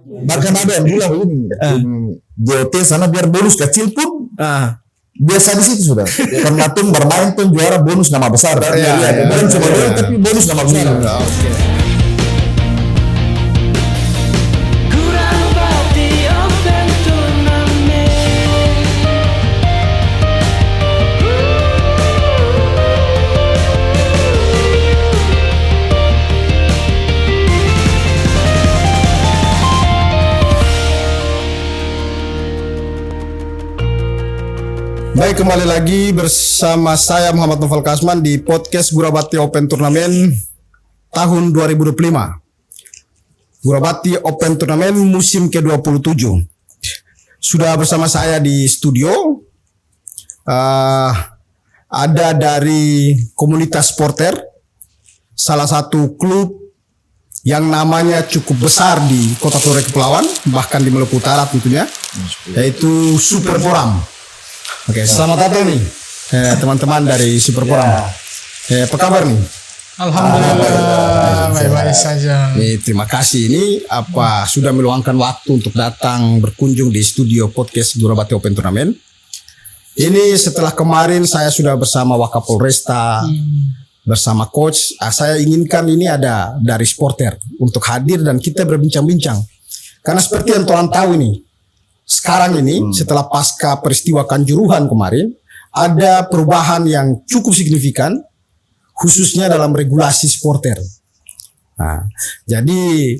Bahkan ada yang bilang ini JOT sana biar bonus kecil pun biasa di situ sudah. Karena tuh bermain pun juara bonus nama besar. Bukan cuma juara tapi bonus nama besar. Baik, kembali lagi bersama saya Muhammad Novel Kasman di podcast Gurabati Open Turnamen tahun 2025. Gurabati Open Turnamen musim ke-27. Sudah bersama saya di studio ada dari komunitas supporter salah satu klub yang namanya cukup besar di Kota Tore Kepulauan, bahkan di Maluku Utara tentunya, yaitu Super Poram. Oke, selamat datang nih teman-teman dari Super Poram. Apa kabar nih? Alhamdulillah, baik-baik saja. Terima kasih. Ini sudah meluangkan waktu untuk datang berkunjung di studio podcast Gurabati Open Turnamen. Ini setelah kemarin saya sudah bersama Wakapolresta, bersama coach. Saya inginkan ini ada dari supporter untuk hadir dan kita berbincang-bincang. Karena seperti yang tuan tahu ini, sekarang ini setelah pasca peristiwa Kanjuruhan kemarin ada perubahan yang cukup signifikan khususnya dalam regulasi supporter. Nah, jadi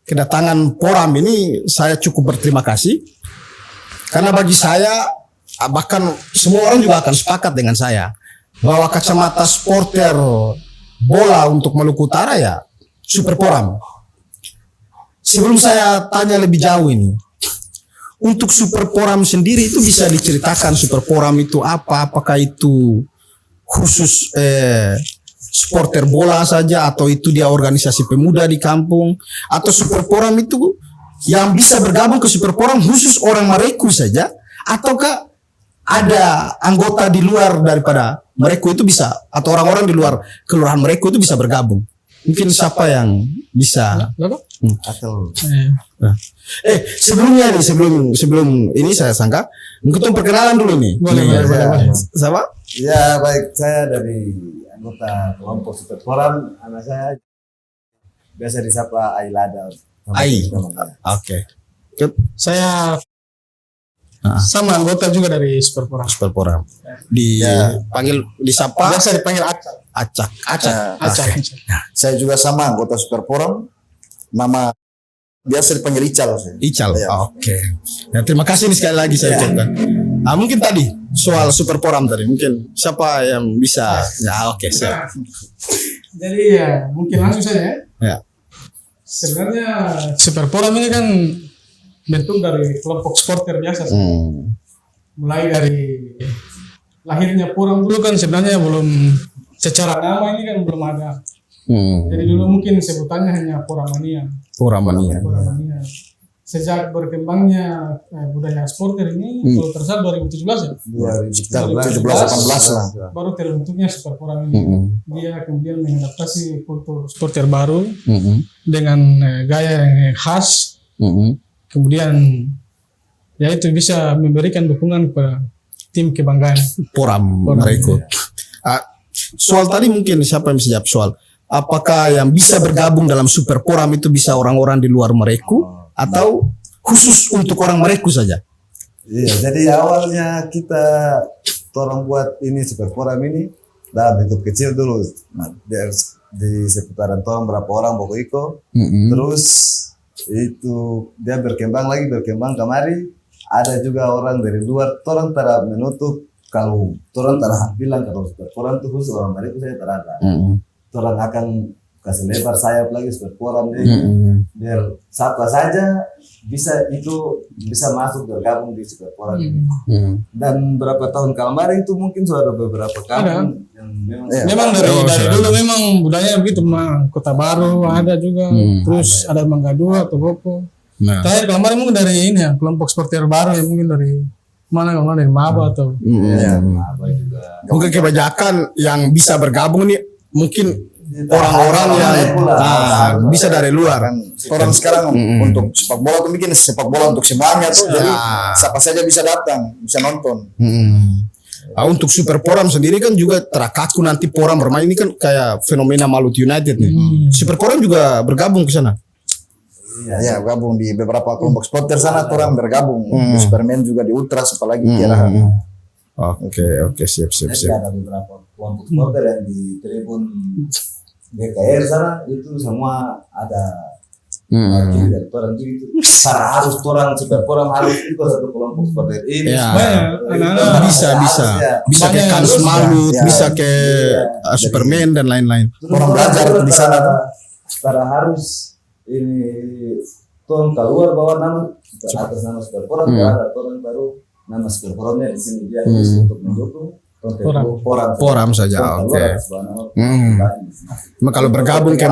kedatangan Poram ini saya cukup berterima kasih karena bagi saya bahkan semua orang juga akan sepakat dengan saya bahwa kacamata supporter bola untuk Maluku Utara ya Super Poram. Sebelum saya tanya lebih jauh ini, untuk Super Poram sendiri itu bisa diceritakan Super Poram itu apa? Apakah itu khusus supporter bola saja atau itu dia organisasi pemuda di kampung? Atau Super Poram itu yang bisa bergabung ke Super Poram khusus orang Mareku saja? Ataukah ada anggota di luar daripada Mareku itu bisa? Atau orang-orang di luar kelurahan Mareku itu bisa bergabung? Mungkin siapa yang bisa? Atau sebelumnya nih sebelum ini saya sangka mungkin perkenalan dulu nih. Boleh. Siapa? Ya baik, saya dari anggota kelompok Super Poram. Anak saya biasa disapa Ailada. Oke. Saya sama anggota juga dari Super Poram. Super Poram. Dipanggil disapa. Biasa dipanggil Acak. Acak. Saya juga sama anggota Super Poram. Nama biasa dipanggil Ical. Ical. Ya. Oke. Nah, terima kasih nih sekali lagi saya ucapkan. Mungkin tadi soal Super Poram tadi mungkin siapa yang bisa? Oke, siap. Jadi ya mungkin langsung saja ya. Sebenarnya Super Poram ini kan bentuk dari kelompok supporter biasa. Mulai dari lahirnya Poram dulu kan sebenarnya belum secara nama ini kan belum ada. Jadi dulu mungkin sebutannya hanya Poramania. Sejak berkembangnya budaya supporter ini, kalau tersalah 2017 ya. 2017-18 lah. Baru terbentuknya Super Poram ini. Dia kemudian mengadaptasi kultur supporter baru dengan gaya yang khas. Kemudian ya itu bisa memberikan dukungan kepada tim kebanggaan Poram Mareku. Soal tadi mungkin siapa yang bisa jawab soal apakah yang bisa bergabung dalam Super Poram itu bisa orang-orang di luar Mareku atau khusus untuk orang Mareku saja? Iya, jadi awalnya orang buat ini Super Poram ini dalam bentuk kecil dulu. Nah, di seputaran orang berapa orang pokoknya. Terus itu dia berkembang kemari. Ada juga orang dari luar. Orang tidak menutup kalau orang tidak bilang kalau Super Poram itu khusus orang Mareku saya tidak ada. Orang akan kasih lebar sayap lagi Super Poram biar siapa saja bisa masuk bergabung di Super Poram ini. Dan berapa tahun kemarin itu mungkin sudah ada beberapa kampung yang memang dari dulu memang budaya begitu mah. Kota Baru ada juga, terus ada Mangga Dua atau Gopo. Terakhir kemarin mungkin dari ini ya kelompok supporter baru yang mungkin dari mana kalau dari Maba atau Maba juga. Mungkin kebanyakan yang bisa bergabung nih mungkin orang-orang yang bisa dari luar. Kan orang sekarang untuk sepak bola tuh bikin sepak bola untuk semuanya tuh. Jadi siapa saja bisa datang, bisa nonton. Untuk Super Poram sendiri kan juga terakaku nanti Poram bermain ini kan kayak fenomena Malut United nih. Super Poram juga bergabung ke sana. Ya, gabung di beberapa kelompok supporter sana orang bergabung. Di Superman juga di Ultras apalagi Tiara. Oke, siap. Ada beberapa kelompok supporter yang di tribun GKR sana itu semua ada wakil dari orang gitu. Harus orang Super Poram harus ikut satu kelompok supporter ini. Bisa ke Kans Malut, bisa ke Superman dan lain-lain. Orang belajar di sana tuh. Karena harus ini tuh keluar bawa nama atas nama Super Poram, ada orang baru nama Super Poramnya di sini dia untuk mendukung Poram saja. Oke. Kalau bergabung ke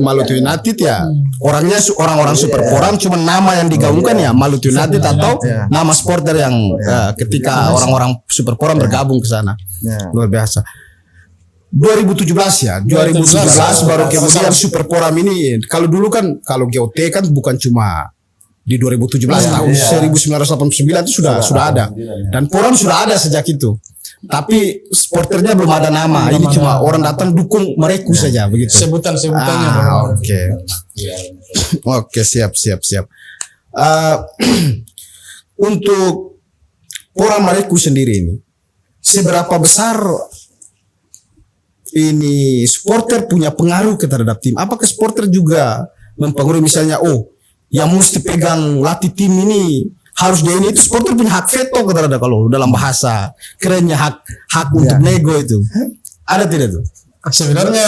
Malut United ya orangnya orang-orang Super Poram cuma nama yang digabungkan ya Malut United atau nama supporter yang ketika orang-orang Super Poram bergabung ke sana. Luar biasa. 2017 baru kemudian Super Poram ini. Kalau dulu kan kalau GOT kan bukan cuma di 2017 tahun 1989 itu sudah ada dan Poram sudah ada sejak itu. Tapi supporternya belum ada nama. Ini cuma orang datang dukung mereka saja begitu. Sebutannya. Oke, siap. Untuk Poram Mareku sendiri ini seberapa besar ini supporter punya pengaruh terhadap tim? Apakah supporter juga mempengaruhi misalnya yang mesti pegang latih tim ini harus dia ini itu supporter punya hak veto terhadap kalau dalam bahasa kerennya hak untuk nego itu. Ada tidak tuh? Sebenarnya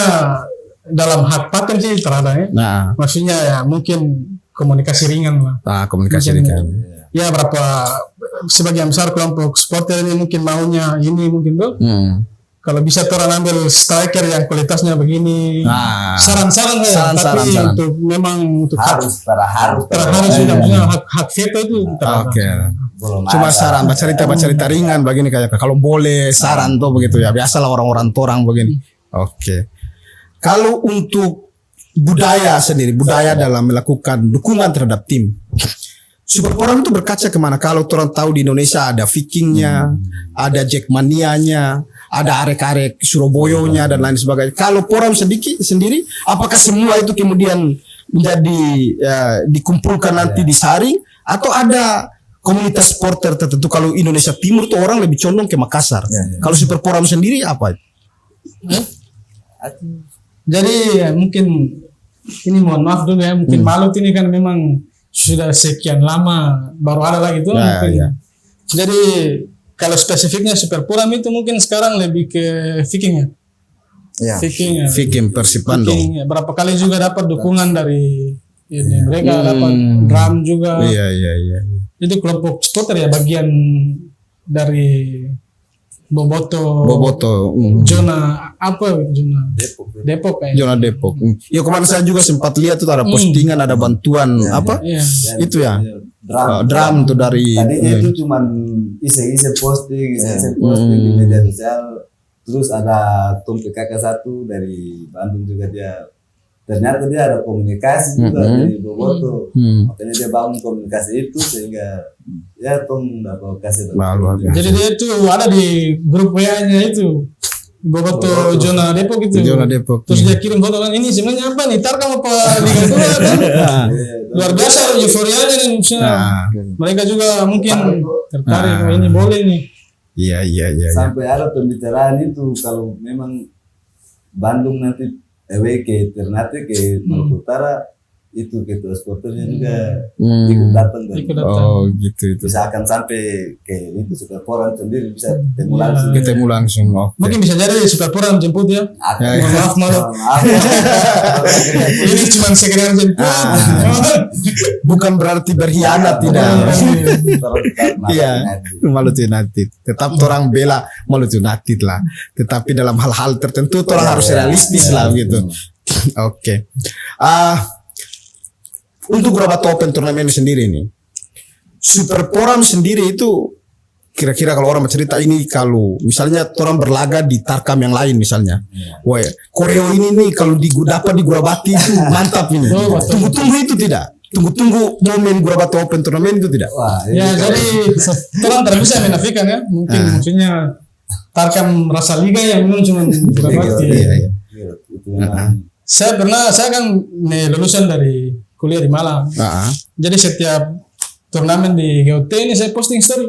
dalam hak paten sih terhadap ya. Maksudnya ya mungkin komunikasi ringan lah. Komunikasi ringan. Ya berapa sebagian besar kelompok supporter ini mungkin maunya ini mungkin tuh. Kalau bisa orang ambil striker yang kualitasnya begini, saran-saran tapi untuk memang untuk harus sudah hak veto itu. Cuma saran, baca-cerita ringan begini kayak kalau boleh saran tuh begitu ya. Biasalah orang-orang torang begini. Oke. Kalau untuk budaya sendiri, budaya dalam melakukan dukungan terhadap tim. Super Poram itu berkaca kemana? Kalau orang tahu di Indonesia ada Vikingnya, ada Jackmania-nya, ada arek-arek Surabaya-nya dan lain sebagainya. Kalau Poram sendiri, apakah semua itu kemudian menjadi dikumpulkan nanti disaring atau ada komunitas supporter tertentu? Kalau Indonesia Timur tuh orang lebih condong ke Makassar. Kalau Super Poram sendiri apa? Jadi mungkin ini mohon maaf dulu ya, mungkin Malut ini kan memang sudah sekian lama baru ada lagi tuh. Jadi kalau spesifiknya Super Poram itu mungkin sekarang lebih ke Viking ya. Viking Persib Bandung. Berapa kali juga dapat dukungan dari ini mereka dapat drum juga. Iya. Itu kelompok supporter ya bagian dari Boboto. Zona Depok kayaknya. Zona Depok. Ya kemarin saya juga sempat lihat tuh ada postingan ada bantuan itu ya. Drum tuh dari tadinya itu cuman isi posting di media sosial. Terus ada Tom PKK 1 dari Bandung juga ternyata dia ada komunikasi juga dari Boboto. Makanya dia bangun komunikasi itu sehingga Tom dapat kasih bantuan. Jadi dia itu ada di grup WA-nya itu Boboto Zona Depok itu. Terus dia kirim foto kan ini sebenarnya apa nih? Tarkam apa Liga 2 kan? Luar biasa euforianya nih mereka juga mungkin tertarik ini boleh nih. Iya. Sampai ada pembicaraan itu kalau memang Bandung nanti ke Ternate ke Maluku Utara itu ketua supporternya juga ikut datang gitu itu. Bisa akan sampai ke itu Super Poram sendiri bisa ketemu langsung. Mungkin bisa jadi Super Poram jemput ya. Maaf. Ini cuma sekedar jemput. Bukan berarti berkhianat tidak. Iya, Malut United. Tetap orang bela Malut United lah. Tetapi dalam hal-hal tertentu orang harus realistis lah gitu. Oke. Untuk Gurabato Open Turnamen sendiri nih, Super Poram sendiri itu kira-kira kalau orang bercerita ini, kalau misalnya orang berlaga di Tarkam yang lain misalnya, wah koreo ini nih kalau dapat di Gurabati itu mantap ini. Tunggu-tunggu itu tidak. Tunggu-tunggu momen Gurabati Open Tournament itu tidak. Wah, Ya jadi orang tidak bisa menafikan ya. Mungkin maksudnya Tarkam rasa liga yang memang cuma Gurabati. Iya. itu memang Saya kan lulusan dari kuliah di Malang. Jadi setiap turnamen di GOT ini saya posting story.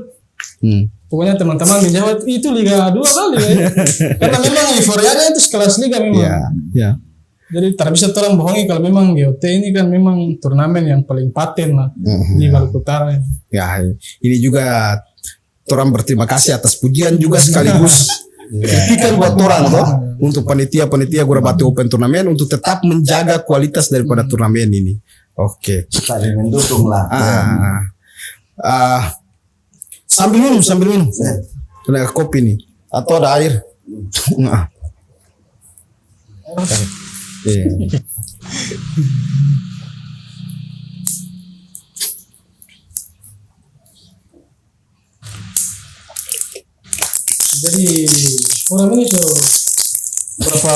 Pokoknya teman-teman di Jawa itu Liga 2 kali ya. Karena memang euforianya itu sekelas liga memang. Iya. Jadi tak bisa orang bohongi kalau memang GOT ini kan memang turnamen yang paling paten lah di Maluku Utara. Ya, ini juga orang berterima kasih atas pujian juga sekaligus kritikan buat orang toh untuk panitia Gurabati Open Tournament untuk tetap menjaga kualitas daripada turnamen ini. Oke. saling mendukung lah. Sambil minum. Ada kopi nih atau ada air? Iya. Jadi orang ini tuh berapa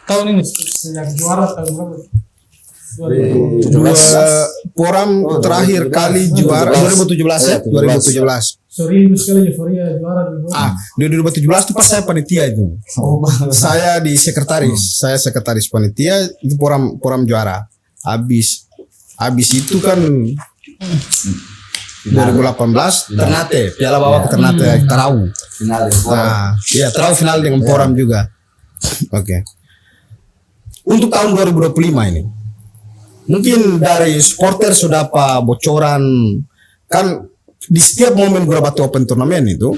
tahun ini sejak juara tahun berapa? 2017. Poram terakhir kali juara 2017 ya? 2017. Sorry sekali euforia juara di 2017 itu pas saya panitia itu. Saya di sekretaris. Saya sekretaris panitia itu Poram juara. Habis itu kan 2018 Ternate, Piala Bawah ke Ternate, Tarau. Final Iya, Tarau final dengan Poram juga. Oke. Untuk tahun 2025 ini. Mungkin dari supporter sudah apa bocoran kan di setiap momen Gurabati Open Tournament itu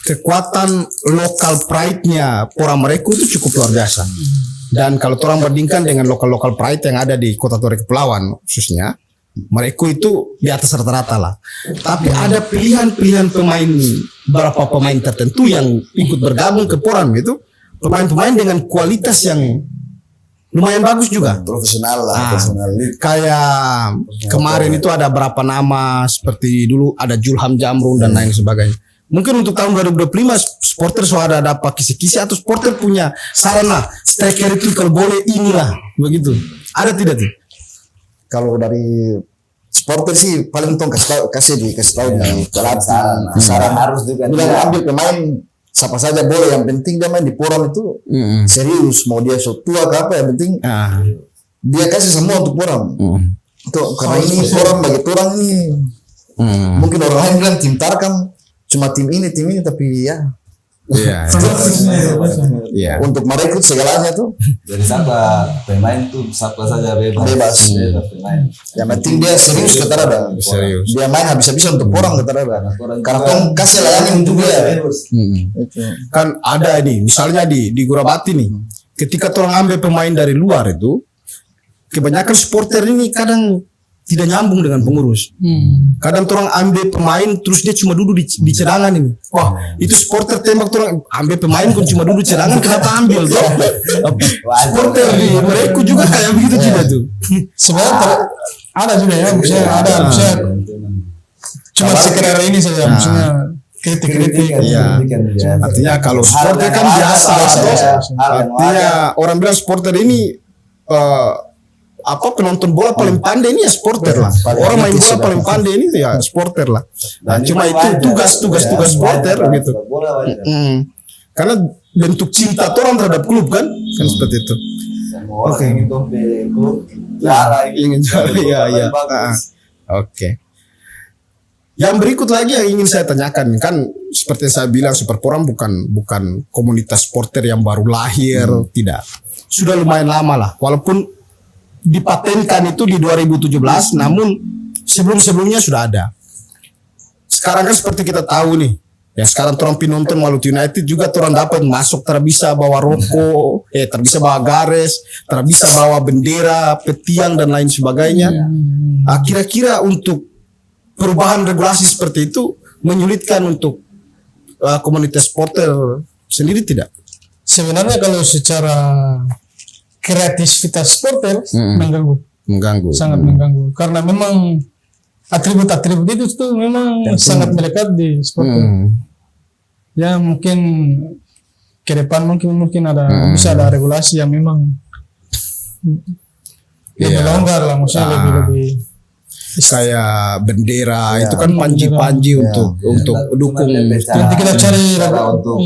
kekuatan lokal pride-nya Poram mereka itu cukup luar biasa. Dan kalau orang bandingkan dengan lokal pride yang ada di Kota Tore Kepulauan khususnya, mereka itu di atas rata-rata lah. Tapi ada pilihan pemain, beberapa pemain tertentu yang ikut bergabung ke Poram itu, pemain-pemain dengan kualitas yang lumayan bagus juga. profesional lah, profesional. Kayak kemarin itu ada berapa nama seperti dulu ada Julham Jamrun dan lain sebagainya. Mungkin untuk tahun 2025 supporter sudah ada apa kisi-kisi atau supporter punya saran lah striker itu kalau boleh inilah begitu. Ada tidak tuh? Kalau dari supporter sih paling tong kasih tahu di pelatih saran harus juga bilang ambil pemain siapa saja boleh, yang penting dia main di Poram itu serius, mau dia so tua ke apa, yang penting dia kasih semua untuk Poram. Itu karena ini Poram bagi orang ini mungkin orang lain bilang tim Tarkam cuma tim ini tapi ya untuk merekrut segalanya tuh. Jadi siapa pemain tuh siapa saja bebas pemain. Yang penting dia serius ke Tarada. Dia main habis-habisan untuk Poram ke Tarada. Karena tong kasih layani untuk dia. Kan ada ini misalnya di Gurabati nih. Ketika orang ambil pemain dari luar itu kebanyakan supporter ini kadang tidak nyambung dengan pengurus. Kadang orang ambil pemain terus dia cuma duduk di cadangan ini. Wah, itu supporter tembak orang ambil pemain pun cuma duduk cadangan, kenapa ambil tuh? Supporter di mereka juga kayak begitu juga tuh. sebenarnya ada juga ya, maksudnya ada cuma sekedar ini saja, maksudnya kritik. Artinya kalau supporter kan biasa. Artinya orang bilang supporter ini penonton bola paling pandai ini ya supporter lah. Orang main bola paling pandai ini ya supporter lah. Nah, cuma itu tugas supporter gitu. Karena bentuk cinta orang terhadap klub kan seperti itu. Semua orang ingin klub ingin juara ya. Oke. Yang berikut lagi yang ingin saya tanyakan kan seperti yang saya bilang Super Poram bukan komunitas supporter yang baru lahir, tidak. Sudah lumayan lama lah walaupun dipatenkan itu di 2017, namun sebelumnya sudah ada. Sekarang kan seperti kita tahu nih, ya sekarang orang penonton Maluku United juga orang dapat masuk, terbisa bawa rokok, terbisa bawa gares, terbisa bawa bendera, petiang dan lain sebagainya. Kira-kira untuk perubahan regulasi seperti itu menyulitkan untuk komunitas supporter sendiri tidak? Sebenarnya kalau secara kreativitas supporter mengganggu, sangat mengganggu, karena memang atribut-atribut itu tuh memang sangat melekat di supporter. Ya mungkin ke depan mungkin ada bisa ada regulasi yang memang lebih longgar lah, maksudnya lebih kayak bendera itu kan panji-panji untuk dukung. Nanti kita cari untuk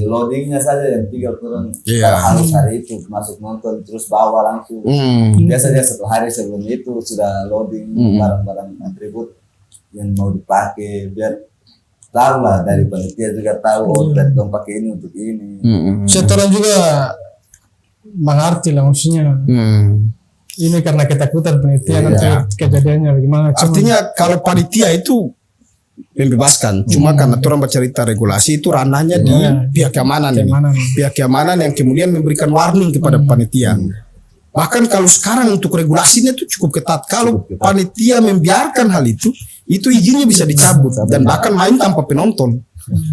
loadingnya saja yang 3 turun harus hari itu masuk nonton terus bawa langsung. Biasanya 1 hari sebelum itu sudah loading barang-barang atribut yang mau dipakai biar tahu lah dari panitia juga tahu dari dong pakai ini untuk ini. Setoran juga mengerti lah maksudnya. Ini karena ketakutan panitia nanti kejadiannya bagaimana. Artinya kalau panitia itu membebaskan, cuma karena orang bercerita regulasi itu ranahnya di pihak keamanan, pihak keamanan yang kemudian memberikan warning kepada panitia. Bahkan kalau sekarang untuk regulasinya itu cukup ketat. Kalau panitia membiarkan hal itu izinnya bisa dicabut dan bahkan main tanpa penonton.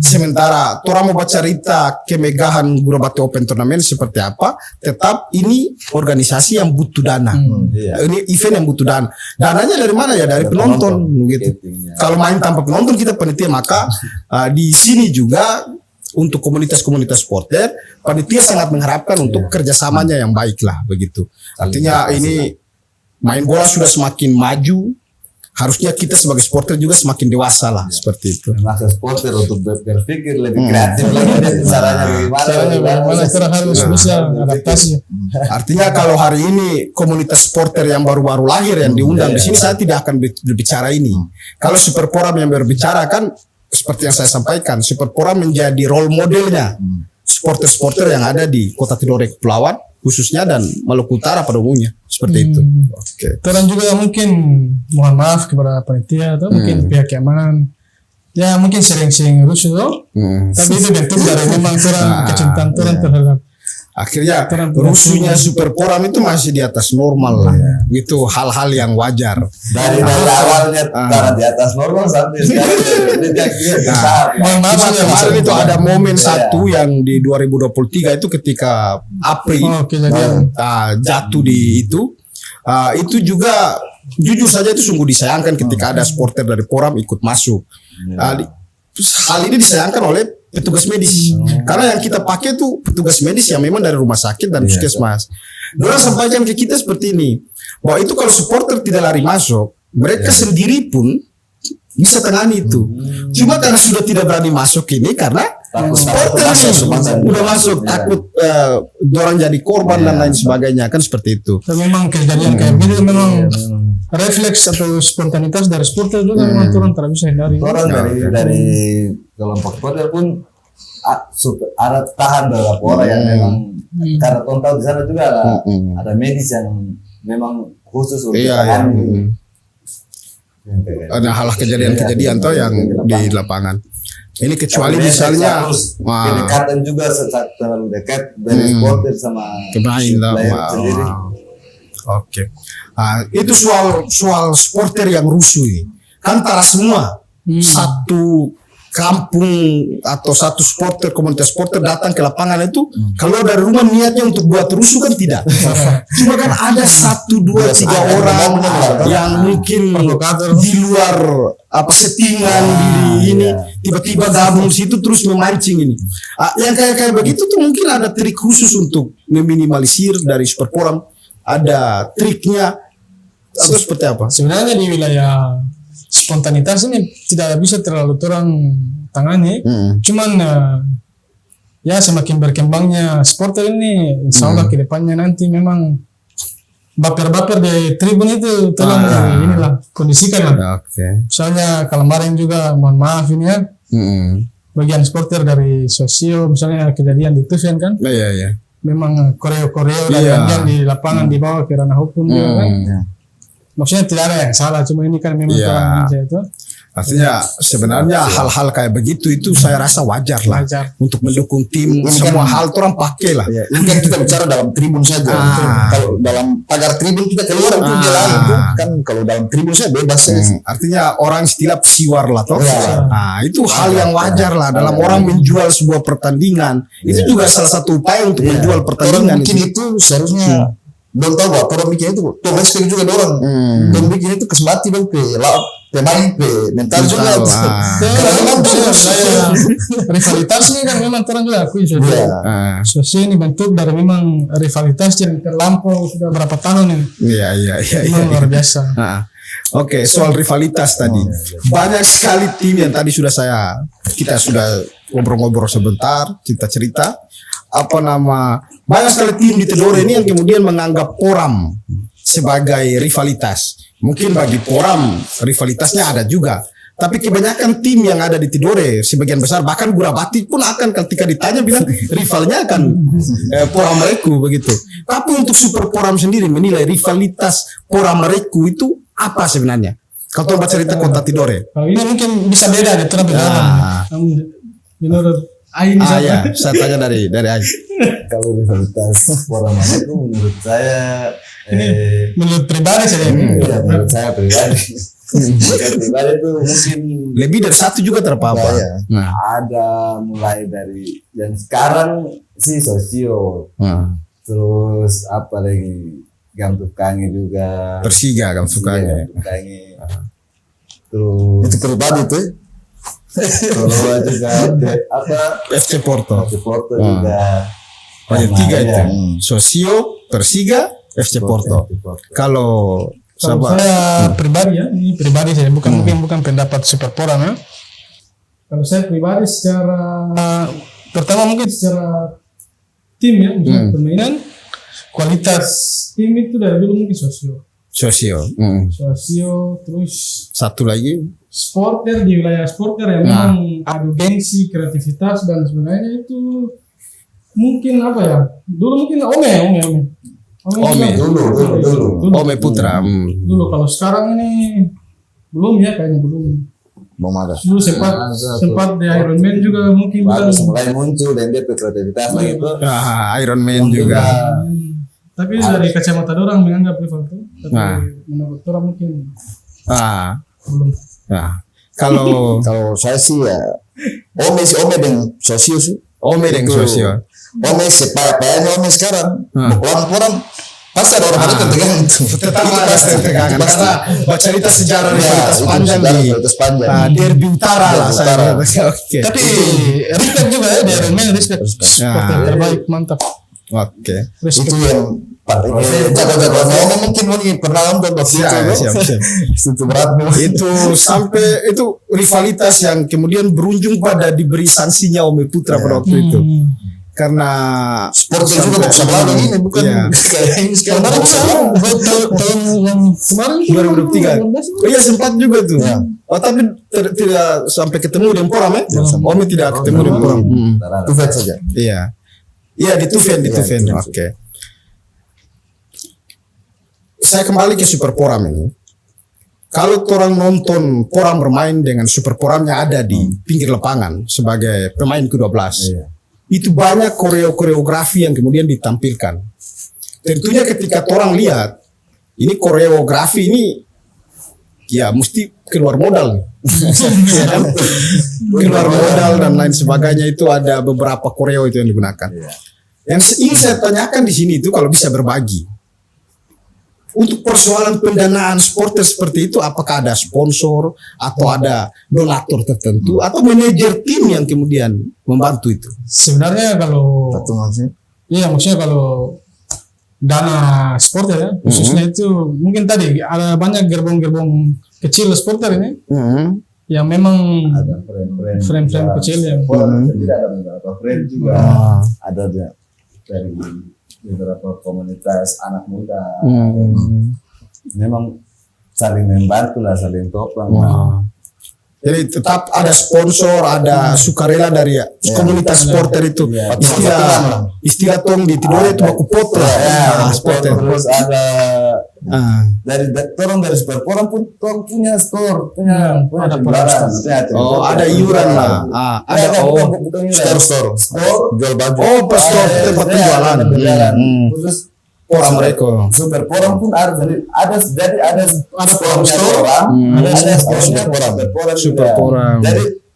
Sementara orang mau baca cerita kemegahan Gurabate Open Turnamen seperti apa, tetap ini organisasi yang butuh dana. Ini event yang butuh dana. Dananya dari mana ya? Dari penonton gitu. Kalau main tanpa penonton kita panitia, maka di sini juga untuk komunitas-komunitas supporter, panitia sangat mengharapkan untuk kerjasamanya yang baik lah begitu. Artinya ini main bola sudah semakin maju. Harusnya kita sebagai supporter juga semakin dewasa lah seperti itu. Masa supporter untuk berpikir lebih kreatif lagi caranya bagaimana kita harus bisa adaptasi. Artinya kalau hari ini komunitas supporter yang baru-baru lahir yang diundang di sini, saya tidak akan berbicara ini. Kalau Superpora yang berbicara kan seperti yang saya sampaikan, Superpora menjadi role modelnya supporter-supporter yang ada di Kota Tidore Kepulauan khususnya dan Maluku Utara pada umumnya seperti itu. Terus juga mungkin mohon maaf kepada panitia atau mungkin pihak keamanan. Ya mungkin sering-sering rusuh tapi itu bentuk dari memang kecintaan orang terhadap. Akhirnya rusuhnya Superpora itu masih di atas normal lah. Itu hal-hal yang wajar. Dari awalnya di atas normal sampai sekarang kemarin itu ada momen satu yang di 2023 itu ketika April jatuh di itu juga jujur saja itu sungguh disayangkan ketika ada supporter dari Poram ikut masuk. Hal ini disayangkan oleh petugas medis karena yang kita pakai tuh petugas medis yang memang dari rumah sakit dan puskesmas. Mereka sampaikan ke kita seperti ini bahwa itu kalau supporter tidak lari masuk, mereka sendiri pun bisa tangani itu. Cuma karena sudah tidak berani masuk ini karena supporter udah masuk takut orang jadi korban dan lain sebagainya kan seperti itu. Dan memang kejadian kayak gini memang refleks atau spontanitas dari supporter juga memang turun tidak bisa hindari. Orang dari kelompok supporter pun ada tahan beberapa orang yang memang karena tahu di sana juga ada medis yang memang khusus untuk ada hal kejadian-kejadian toh yang di lapangan. Ini kecuali misalnya kedekatan juga terlalu dekat dari supporter sama pemain sendiri. Oke. Itu soal supporter yang rusuh. Kan antara semua satu kampung atau satu supporter komunitas supporter datang ke lapangan itu kalau dari rumah niatnya untuk buat rusuh kan tidak. Cuma kan ada 1, 2, 3 orang yang mungkin di luar settingan di ini tiba-tiba gabung situ terus memancing ini. Yang kayak begitu tuh mungkin ada trik khusus untuk meminimalisir dari Superpora. Ada triknya atau seperti apa? Sebenarnya di wilayah spontanitas ini tidak bisa terlalu terang tangani. Cuman ya semakin berkembangnya supporter ini, insya Allah ke depannya nanti memang baper-baper di tribun itu tolong inilah kondisikan lah. Misalnya kalau kemarin juga mohon maaf ini ya, bagian supporter dari sosio misalnya kejadian di Tusen kan. Memang koreo-koreo yang di lapangan dibawa ke ranah hukum juga kan. Maksudnya tidak ada yang salah, cuma ini kan memang orang Indonesia itu. Artinya sebenarnya hal-hal kayak begitu itu saya rasa wajar lah untuk mendukung tim. Semua hal itu orang pakai lah. Ini kan kita bicara dalam tribun saja. Kalau dalam pagar tribun kita keluar itu jalan itu kan kalau dalam tribun saya bebas. Artinya orang istilah siwar lah toh. Itu hal yang wajar lah dalam orang menjual sebuah pertandingan. Itu juga salah satu upaya untuk menjual pertandingan. Mungkin itu seharusnya Dong tahu bahwa orang bikin itu tuh respect juga dorang. Dong bikin itu kesempatan dong pemain mental juga. Karena memang saya rivalitasnya kan memang orang juga akui sudah. Sosial ini bentuk dari memang rivalitas yang terlampau sudah berapa tahun ini. Iya. Memang luar biasa. Oke, soal rivalitas tadi. Banyak sekali tim yang tadi kita sudah ngobrol-ngobrol sebentar, cerita-cerita. Banyak sekali tim di Tidore ini yang kemudian menganggap Poram sebagai rivalitas. Mungkin bagi Poram rivalitasnya ada juga. Tapi kebanyakan tim yang ada di Tidore, sebagian besar bahkan Gurabati pun akan ketika ditanya bilang rivalnya akan Poram Reku begitu. Tapi untuk Super Poram sendiri menilai rivalitas Poram Reku itu apa sebenarnya? Kalau baca cerita kota Tidore. Kalau ini mungkin bisa beda deh, terus beda. Menurut Ain ya, saya tanya dari Ain. Kalau rivalitas Poram itu menurut saya menurut pribadi saya. Iya, menurut saya pribadi. Pribadi itu mungkin lebih dari satu juga terpapar. Ya. Ada mulai dari yang sekarang sih Sosio. Terus apa lagi Gamtuk Kange juga. Persiga Gamtuk Kange. Terus Itu pribadi tuh. Solo juga FC Porto. FC Porto juga. Banyak tiga itu. Sosio, Persiga, FC Porto. Kalau saya pribadi ya, ini pribadi saya bukan pendapat Super Poram ya. Kalau saya pribadi secara pertama mungkin secara tim ya, permainan kualitas tim itu dari dulu mungkin Sosio, terus satu lagi Sporter di wilayah Sporter yang memang adu gengsi, kreativitas dan sebagainya itu mungkin apa ya? Dulu mungkin Ome Ome Putra. Dulu kalau sekarang ini belum ya kayaknya belum ada. Dulu sempat di Iron Man juga mungkin baru mulai muncul dan dia kreativitas gitu. Iron Man juga. Tapi dari kacamata orang menganggap rival itu, tapi menurut orang mungkin belum. Kalau saya sih ya Ome dengan Sosio sih. Ome Ome sekarang orang pasti ada orang tertegang itu. Tetap ada tertegangan karena baca cerita sejarah rivalitas panjang di derby utara lah saya. Oke. Tapi respect juga ya di Iron Man, respect. Seperti terbaik, mantap. Oke. Itu yang jago-jago mungkin pernah nonton siap. Itu berat itu sampai itu rivalitas yang kemudian berujung pada diberi sanksinya Ome Putra pada waktu itu. Karena sport juga sebenarnya ini bukan kayak ini sekarang tahun yang kemarin 2023. Iya sempat juga tuh. Tapi tidak sampai ketemu dengan Poram ya. Ome tidak ketemu dengan Poram. Tufen saja. Iya di Tufen. Oke. Saya kembali ke Super Poram ini. Kalau orang nonton Poram bermain dengan Super Poramnya ada di pinggir lapangan sebagai pemain ke-12. Itu banyak koreografi yang kemudian ditampilkan. Tentunya ketika orang lihat ini koreografi ini ya mesti keluar modal. Keluar modal dan lain sebagainya, itu ada beberapa koreo itu yang digunakan. Yang ingin saya tanyakan di sini itu kalau bisa berbagi. Untuk persoalan pendanaan supporter seperti itu, apakah ada sponsor atau ada donatur tertentu atau manajer tim yang kemudian membantu itu? Sebenarnya kalau maksudnya kalau dana supporter ya, khususnya itu mungkin tadi ada banyak gerbong-gerbong kecil supporter ini yang memang ada frame-frame kecil yang tidak ada beberapa frame juga ada dari beberapa komunitas anak muda. Memang saling membantu lah, saling topang. Jadi tetap ada sponsor, ada sukarela dari komunitas supporter itu. Istilah tong di Tidore itu baku potro. Terus ada dari Super Poram pun tong punya store, punya barang. Ada iuran lah. Ada store jual baju. Per store tempat penjualan. Terus Poram Reku. Super Poram pun ada store, ada store Super Poram. Super Poram.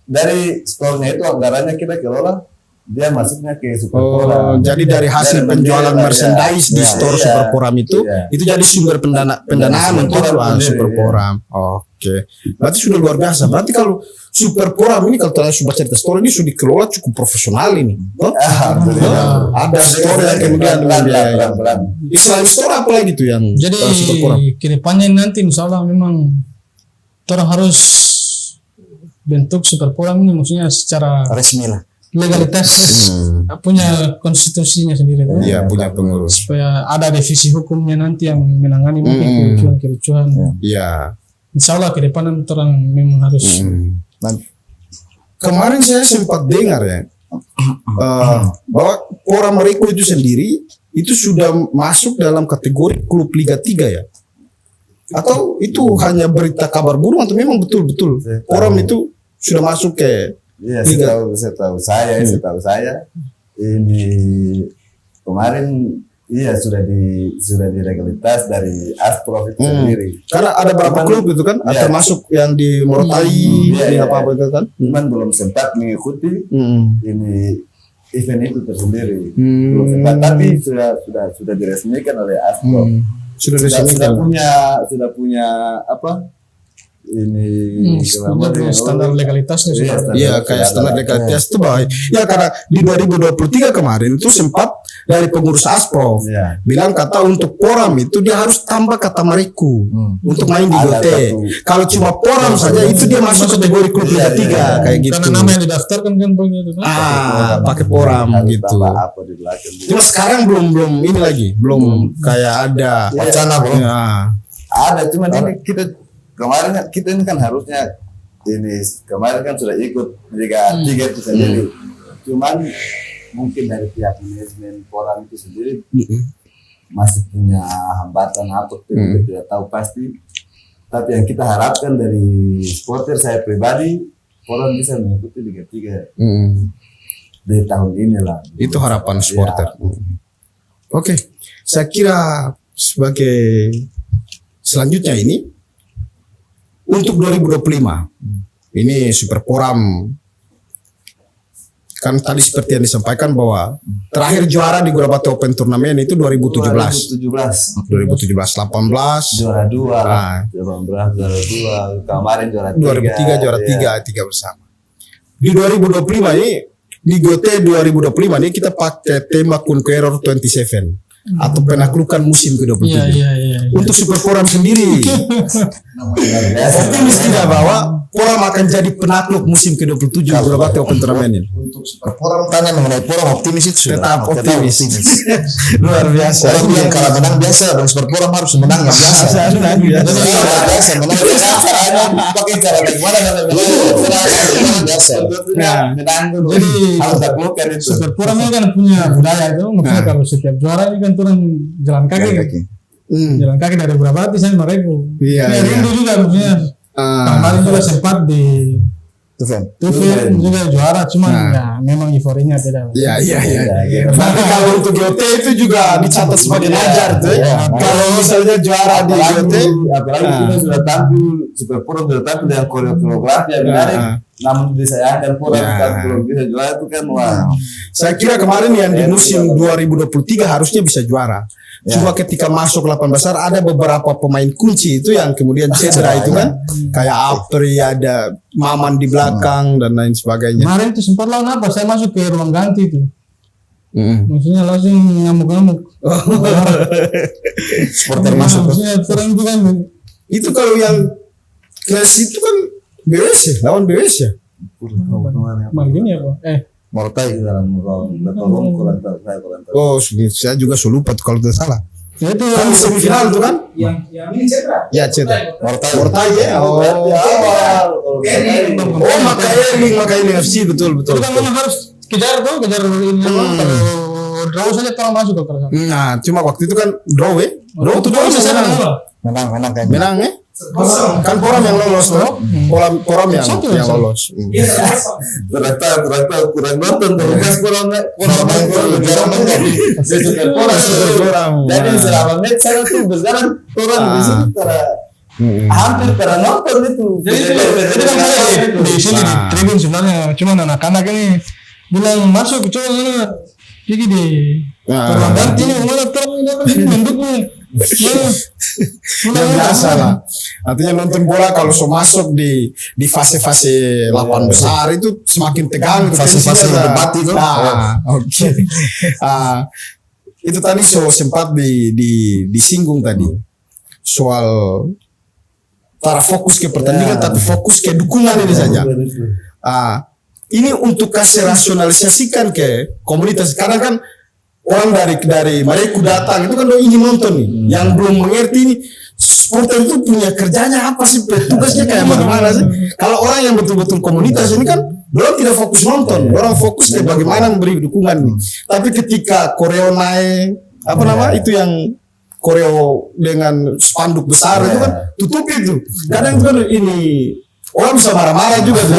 Dari store-nya itu anggarannya kita kelola dia masuknya ke Superporam. Jadi dari hasil penjualan bendera, merchandise di store Superporam itu jadi sumber pendanaan untuk Superporam. Oke. Berarti sudah luar biasa. Berarti kalau Superporam ini kalau kalian sudah cerita store ini sudah dikelola cukup profesional ini. Ada store yang kemudian selain store apa lagi tuh yang Jadi Superporam? kedepannya nanti insya Allah memang orang harus bentuk Superporam ini maksudnya secara Resmi lah. legalitas punya konstitusinya sendiri kan? Iya, punya pengurus. Supaya ada divisi hukumnya nanti yang menangani mungkin kericuhan-kericuhan. Iya. Insya Allah ke depan orang memang harus Kemarin saya sempat dengar ya bahwa Poram Reko itu sendiri itu sudah masuk dalam kategori klub Liga 3 ya? Atau itu hanya berita kabar burung atau memang betul-betul Poram itu sudah masuk ke Iya, Liga? setahu saya ini kemarin sudah di legalitas dari Asprof itu sendiri. Karena ada beberapa klub itu kan, termasuk yang di Morotai, di apa itu kan? Cuman belum sempat mengikuti ini event itu tersendiri. Belum sempat, tapi sudah diresmikan oleh Asprof. Sudah punya apa? Ini standar legalitasnya sudah. Iya, kayak standar legalitas itu baik. Ya karena di 2023 kemarin itu sempat dari pengurus Asprof bilang kata untuk Poram itu dia harus tambah kata Mariku untuk main di GOT. Kalau cuma Poram saja itu dia masuk kategori klub Liga 3 kayak gitu. Karena nama yang didaftarkan kan begitu. Pakai Poram gitu. Cuma sekarang belum ini lagi, belum kayak ada wacana belum. Ada, cuman ini kita ini kan harusnya kemarin kan sudah ikut Liga 3 itu sendiri. Cuman mungkin dari pihak manajemen Poram itu sendiri masih punya hambatan apa kita tidak tahu pasti. Tapi yang kita harapkan dari supporter saya pribadi, Poram bisa mengikuti Liga 3 di tahun ini lah. Itu harapan supporter. Oke, saya kira sebagai selanjutnya ini untuk 2025 ini Superporam kan tadi seperti yang disampaikan bahwa terakhir juara di Gorabate Open Tournament itu 2017 18 juara 2 kemarin juara 2003 juara 3 bersama. Di 2025 ini di GOT 2025 ini kita pakai tema Conqueror 27 atau penaklukan musim ke-27. Untuk Superporam sendiri optimis tidak bahwa Poram akan jadi penakluk musim ke-27 Gorabate Open Tournament ini? Untuk Superporam tanya mengenai Poram optimis itu sudah. Tetap optimis. Luar biasa. Orang bilang kalau menang biasa dan Superporam harus menang yang biasa. Biasa menang pakai cara bagaimana biasa. Menang dulu. Jadi harus taklukkan itu. Superporam ini kan punya budaya itu, maksudnya kalau setiap juara ini kan turun jalan kaki. Jalan kaki dari Gorabate saya mereka. Rindu juga maksudnya. Kemarin juga sempat di Tuven juga juara, cuma ya memang euforinya beda. Iya. Tapi kalau untuk GOT itu juga dicatat sebagai najar tuh. Kalau misalnya juara di GOT, apalagi kita sudah tampil Superporam sudah tampil dengan koreografi yang menarik. Namun disayangkan Poram kan belum bisa juara itu kan Saya kira kemarin yang di musim 2023 harusnya bisa juara. Cuma ketika masuk 8 besar ada beberapa pemain kunci itu yang kemudian cedera itu kan. Kayak Apri, ada Maman di belakang dan lain sebagainya. Kemarin itu sempat lawan apa? Saya masuk ke ruang ganti itu. Maksudnya langsung ngamuk-ngamuk. Supporter masuk. Maksudnya orang itu kan. Itu kalau yang kelas itu kan BWS ya, lawan BWS ya. Maldini apa? Mortai dalam kurang tahu. Oh, saya juga lupa tuh kalau tidak salah. Ya itu Kan di semifinal tuh kan? yang ini cedera. Ya cedera. Mortai ya. Oh, makanya FC betul. Itu kan memang harus kejar ini. Kalau draw saja kalau masuk ke sana. Nah, cuma waktu itu kan draw ya. Draw itu draw bisa menang kayaknya. Menang ya. Kan Poram yang lolos tuh. Poram yang lolos. Ternyata kurang nonton terus Poram jadi selama match saya tuh berjalan Poram di situ hampir pernah nonton itu. Jadi kan di sini di tribun sebenarnya cuma anak-anak ini bilang masuk coba mana gigi di ganti ini mana terus mendukung yang biasa lah. Artinya nonton bola kalau so masuk di fase-fase 8 besar itu semakin tegang. Fase-fase debat itu. Oke. Itu tadi sempat disinggung tadi soal para fokus ke pertandingan tapi fokus ke dukungan ini saja. Ini untuk kasih rasionalisasikan ke komunitas. Karena kan orang dari mereka datang itu kan ingin nonton nih. Yang belum mengerti ini supporter itu punya kerjanya apa sih, tugasnya kayak bagaimana sih? Kalau orang yang betul-betul komunitas ini kan orang tidak fokus nonton, orang fokus ke bagaimana memberi dukungan nih. Tapi ketika koreo naik itu yang koreo dengan spanduk besar itu kan tutup itu. Kadang itu kan ini orang bisa marah-marah juga tuh.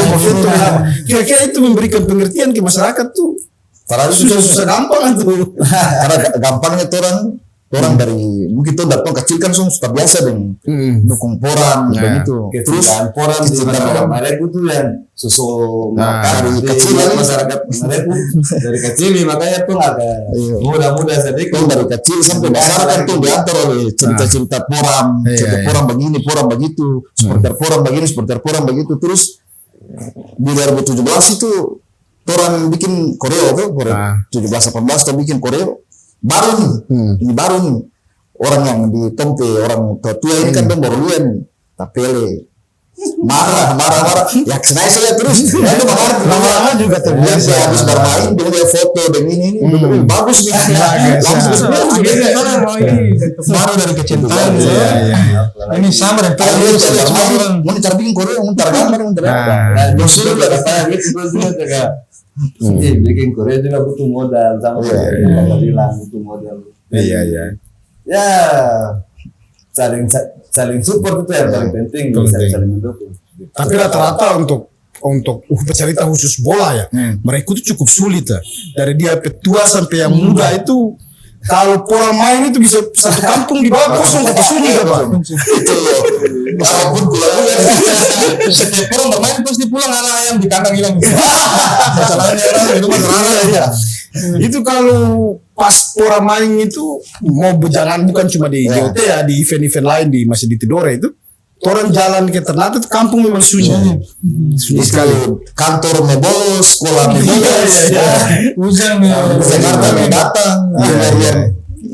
Kira-kira itu memberikan pengertian ke masyarakat tuh. Padahal susah gampang tuh. Karena gampangnya tuh orang dari mungkin tuh datang kecil kan suka biasa dengan dukung Poram begitu. Terus Poram di mereka itu yang susu dari kecil masyarakat mereka dari kecil makanya tuh agak muda-muda sedikit dari kecil sampai besar kan tuh diantar oleh cerita-cerita Poram, cerita Poram begini, Poram begitu, supporter Poram begini, supporter Poram begitu. Terus di 2017 itu orang bikin koreo tuh, 17-18 tuh bikin koreo baru nih, ini baru nih orang yang di Tompe, orang tua ini kan tuh baru lihat nih, tapi marah, ya senang saya terus, itu marah juga terbiasa habis bermain, dia foto dengan ini bagus nih, baru dari kecintaan, ini sama dan mau cara bikin koreo, mau cara gambar, mau cara justru udah kayak gitu juga. Bikin Korea juga butuh modal sama kita bilang butuh modal. Iya. Ya saling support itu yang paling penting, saling mendukung. Tapi rata-rata untuk pecerita khusus bola ya, mereka itu cukup sulit ya. Dari dia petua sampai yang muda itu. Kalau pola main itu bisa satu kampung di bawah kosong kata sunyi Pak. Walaupun setiap orang bermain pasti pulang anak ayam di kandang hilang. Masalahnya orang itu ya. Itu kalau pas pola main itu mau berjalan bukan cuma di GOT ya, di event-event lain di masih di Tidore itu. Orang jalan ke Ternate itu kampung memang sunyi. Sunyi sekali. Kantor mebolos, sekolah mebolos. Hujan Jakarta mau datang.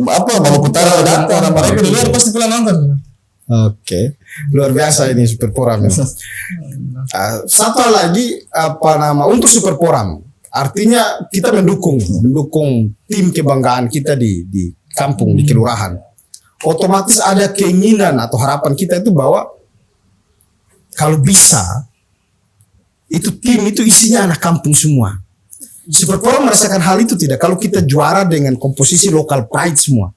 Maluku Utara datang. Mereka di luar pasti pulang nonton. Oke, luar biasa ini Super Poram. Satu lagi untuk Super Poram, artinya kita mendukung tim kebanggaan kita di kampung, di kelurahan. Otomatis ada keinginan atau harapan kita itu bahwa kalau bisa itu tim itu isinya anak kampung semua. Super Poram merasakan hal itu tidak? Kalau kita juara dengan komposisi lokal pride semua,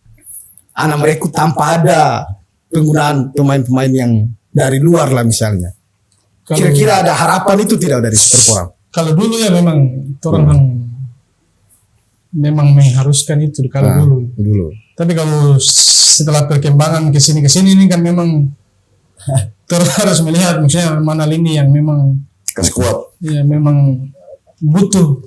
anak mereka tanpa ada penggunaan pemain-pemain yang dari luar lah misalnya. Kira-kira ada harapan itu tidak dari Super Poram? Kalau dulu ya memang orang memang mengharuskan itu kalau dulu. Tapi kalau setelah perkembangan kesini ini kan memang harus melihat maksudnya mana lini yang memang kuat. Ya memang butuh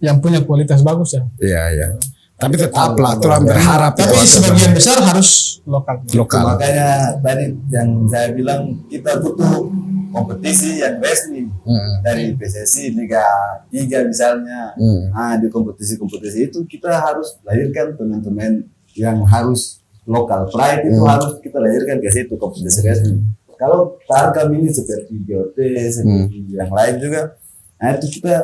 yang punya kualitas bagus ya. Iya. Tapi tetaplah orang berharap. Tapi sebagian besar harus lokal. Makanya tadi yang saya bilang kita butuh kompetisi yang resmi dari PSSI Liga 3 misalnya. Di kompetisi itu kita harus lahirkan pemain-pemain yang harus lokal pride itu harus kita lahirkan ke situ kompetisi resmi. Kalau targa ini seperti GOT seperti yang lain juga, itu kita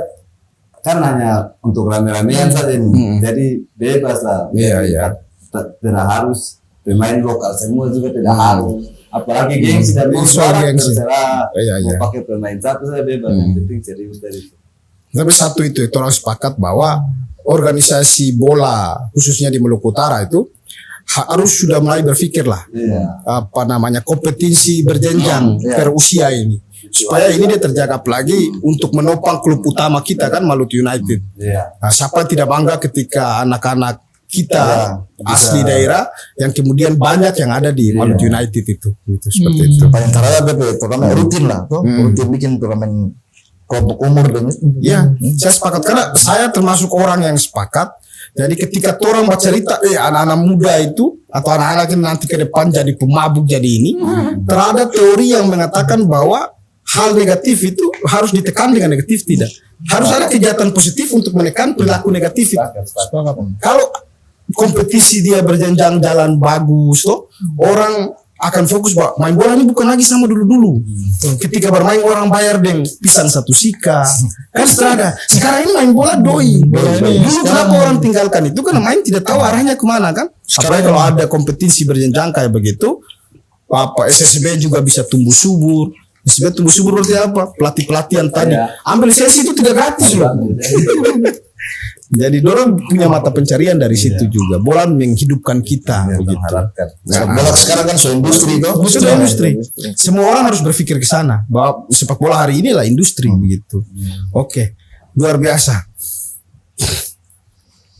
kan hanya untuk rame-ramean saja ini. Jadi bebas lah. Iya. Tidak harus pemain lokal semua juga tidak harus. Apalagi gengsi dari suara terserah mau pakai pemain satu saja bebas. Yang penting serius dari itu. Tapi satu itu orang sepakat bahwa organisasi bola khususnya di Maluku Utara itu harus sudah mulai berpikir lah kompetisi berjenjang per usia ini supaya ini dia terjaga lagi untuk menopang klub utama kita kan Maluku United. Siapa tidak bangga ketika anak-anak kita asli daerah yang kemudian banyak yang ada di Maluku United itu seperti itu. Paling terada turnamen rutin lah, rutin bikin turnamen kelompok umur dan Ya, saya sepakat karena saya termasuk orang yang sepakat. Jadi ketika orang bercerita, anak-anak muda itu atau anak-anak yang nanti ke depan jadi pemabuk jadi ini, terada teori yang mengatakan bahwa hal negatif itu harus ditekan dengan negatif tidak. Harus ada kegiatan positif untuk menekan perilaku negatif itu. Kalau kompetisi dia berjenjang jalan bagus, toh orang akan fokus bahwa main bola ini bukan lagi sama dulu-dulu. Ketika bermain orang bayar dengan pisang satu sika. Kan setelah sekarang ini main bola doi. Dulu kenapa orang tinggalkan itu karena main tidak tahu arahnya kemana kan. Sekarang kalau ada kompetisi berjenjang kayak begitu, apa SSB juga bisa tumbuh subur. SSB tumbuh subur berarti apa? Pelatih-pelatihan tadi. Ambil sesi itu tidak gratis loh. Jadi dorang punya mata pencarian dari situ juga. Bola menghidupkan kita begitu. bola sekarang kan sudah industri itu. Sudah industri. Semua orang harus berpikir ke sana bahwa sepak bola hari inilah industri begitu. Oke, luar biasa.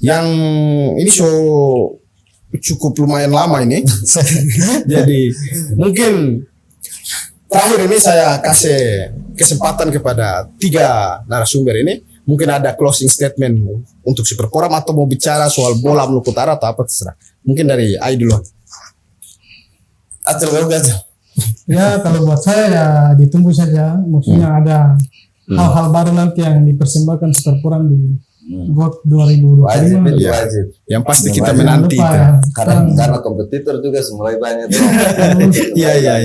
Yang ini cukup lumayan lama ini. Jadi mungkin terakhir ini saya kasih kesempatan kepada 3 narasumber ini. Mungkin ada closing statement untuk Super Forum atau mau bicara soal bola Maluku Utara atau apa terserah. Mungkin dari Ai dulu. Ya kalau buat saya ya ditunggu saja. Maksudnya ada hal-hal baru nanti yang dipersembahkan Super Forum di GOT 2025. Wajib. Yang pasti kita Jangan menanti. lupa ya. Karena kompetitor juga mulai banyak. Iya.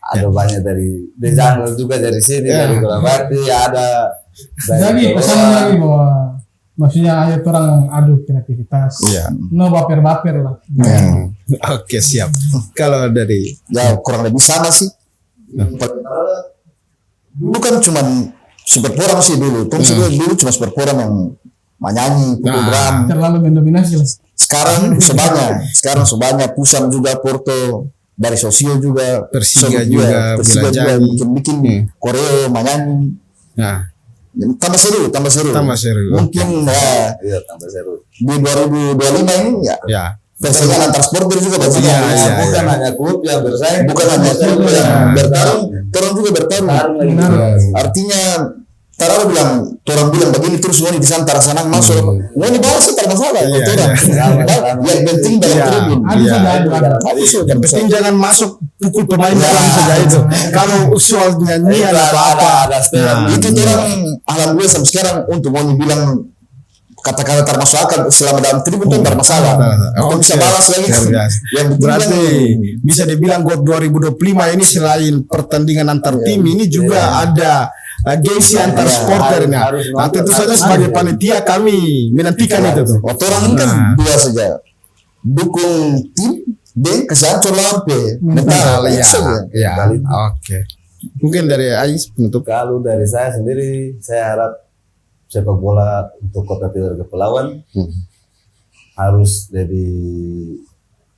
Ada banyak dari Jungle juga dari sini, dari Golabati ada. Jadi pesan lagi bahwa maksudnya ayo orang adu kreativitas. Iya. No baper-baper lah. Oke, siap. Kalau dari Ya kurang lebih sama sih. Dulu kan cuma Super Forum sih dulu. Dulu cuma Super Forum yang menyanyi, pukul drum. Terlalu mendominasi lah. Sekarang sebanyak Pusam juga, Porto, dari Sosio juga, Persija juga, Persija juga Belajangi. bikin koreo, menyanyi. nah, Tambah seru. Mungkin Iya, tambah seru. di 2025 ini ya. Persaingan antar supporter juga banyak. Bukan hanya klub yang bersaing, Bukan hanya klub yang bertarung, orang juga bertarung. Artinya Tararo orang bilang begini terus mau di sana Tarasanang masuk, mau di bawah sih tak masalah. Yang penting dalam tribun. yang penting jangan masuk pukul pemain dalam saja itu. Kalau soal nyanyian atau apa, Itu orang alhamdulillah sampai sekarang untuk mau dibilang kata-kata termasuk akal selama dalam tribun itu tidak masalah. Kita bisa balas lagi. Yang berarti bisa dibilang GOT 2025 ini selain pertandingan antar tim ini juga ada gengsi antar supporter. Nah, tentu saja sebagai panitia kami menantikan itu tuh. Orang kan dua saja, dukung tim dan kesan lawan mental. Ya. Oke. Mungkin dari Ais penutup. Kalau dari saya sendiri, saya harap sepak bola untuk Kota Tidore Kepulauan harus lebih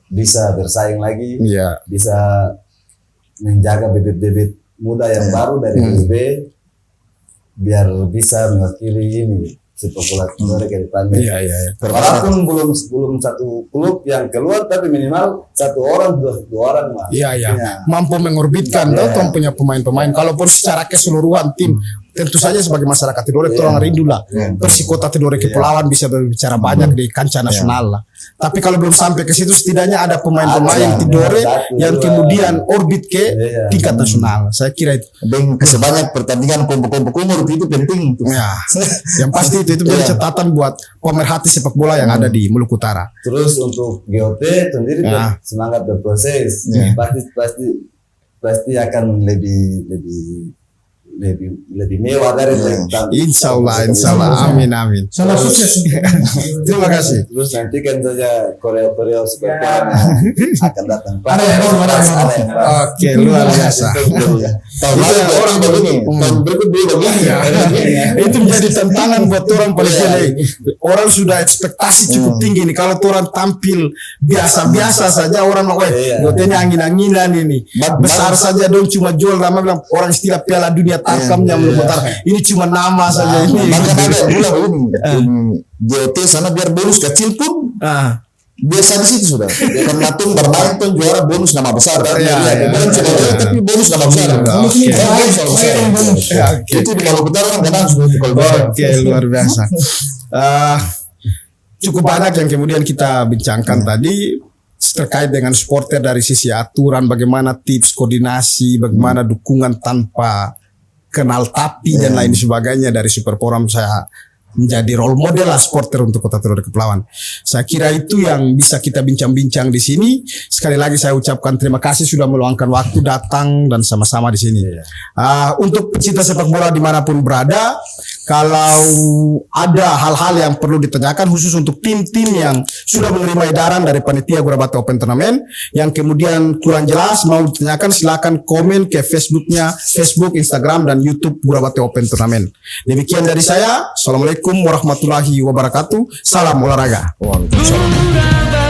bisa bersaing lagi, bisa menjaga bibit-bibit muda yang baru dari SB biar bisa mewakili ini sepak bola Tidore ke depannya. Walaupun belum satu klub yang keluar, tapi minimal satu orang dua orang mah. Mampu mengorbitkan tuh punya pemain-pemain. Kalaupun secara keseluruhan tim, tentu saja sebagai masyarakat Tidore orang rindu lah. Persikota Tidore Kepulauan bisa berbicara banyak di kancah nasional lah. Tapi kalau belum sampai ke situ, setidaknya ada pemain-pemain Tidore yang kemudian orbit ke tingkat nasional. Saya kira itu. Dan sebanyak pertandingan kelompok-kelompok umur itu penting. Yang pasti itu menjadi catatan buat pemerhati sepak bola yang ada di Maluku Utara. Terus untuk GOT sendiri semangat berproses, pasti akan lebih mewah dari Insya Allah, amin. Salah sukses. Terima kasih. Terus nantikan saja koreo seperti akan datang. Oke, luar biasa. Tahun lalu orang begini, tahun berikut begini. Itu menjadi tantangan buat orang Palestina. Orang sudah ekspektasi cukup tinggi nih. Kalau orang tampil biasa-biasa saja, orang mau gotenya angin-anginan ini. Besar saja dong, cuma jual nama bilang orang istilah Piala Dunia tarkamnya Maluku Utara. Ini cuma nama saja ini. Bahkan ada bilang ini GOT sana biar bonus kecil pun biasa di situ sudah. Karena tuh bermain tuh juara bonus nama besar. Bukan cuma juara tapi bonus nama besar. Bonus ini bonus nama besar. Itu di Maluku Utara kan kadang sudah tukar besar. Oke, luar biasa. Cukup banyak yang kemudian kita bincangkan tadi terkait dengan supporter dari sisi aturan, bagaimana tips koordinasi, bagaimana dukungan tanpa kenal tapi dan lain sebagainya dari Super Forum. Saya menjadi role model lah supporter untuk Kota Telur Kepulauan. Saya kira itu yang bisa kita bincang-bincang di sini. Sekali lagi saya ucapkan terima kasih sudah meluangkan waktu datang dan sama-sama di sini. Untuk pecinta sepak bola dimanapun berada, kalau ada hal-hal yang perlu ditanyakan khusus untuk tim-tim yang sudah menerima edaran dari panitia Gurabate Open Tournament yang kemudian kurang jelas mau ditanyakan, silakan komen ke Facebook, Instagram dan YouTube Gurabate Open Tournament. Demikian dari saya. Assalamualaikum warahmatullahi wabarakatuh. Salam olahraga. Waalaikumsalam.